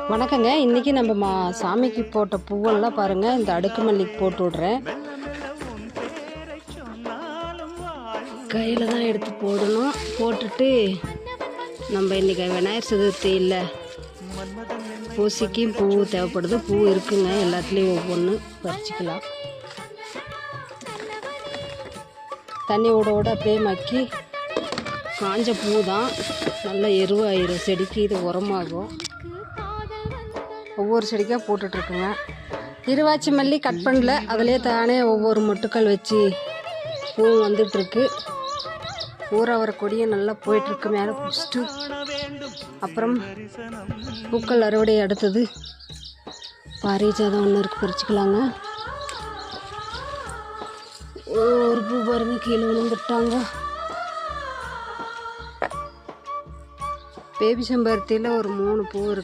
வணக்கங்க. இன்றைக்கி நம்ம சாமிக்கு போட்ட பூவெல்லாம் பாருங்கள். இந்த அடுக்கு மல்லிக்கு போட்டு விட்றேன். கையில் தான் எடுத்து போடணும். போட்டுட்டு நம்ம இன்றைக்கி விநாயகர் சதுர்த்தி இல்லை, பூசிக்கும் பூ தேவைப்படுது. பூ இருக்குங்க, எல்லாத்துலேயும் ஒவ்வொன்று பறிச்சிக்கலாம். தண்ணி விட அப்படியே மக்கி காஞ்ச பூ தான் நல்லா எருவாயிரும். செடிக்கு இது உரமாகும். ஒவ்வொரு செடிக்காக போட்டுட்ருக்குங்க. இருவாச்சி மல்லி கட் பண்ணல, அதிலே தானே ஒவ்வொரு மொட்டுக்கள் வச்சு பூ வந்துட்டுருக்கு. ஊறவர கொடியை நல்லா போயிட்டுருக்கு. மேலே பிடிச்சிட்டு அப்புறம் பூக்கள் அறுவடை அடுத்தது பாரிஜாதம் ஒன்று இருக்குது, பறிச்சுக்கலாங்க. ஒரு பூ பாருங்க கீழே விழுந்துட்டாங்க. பேபி செம்பருத்தியில் ஒரு 3 பூ இருக்குது.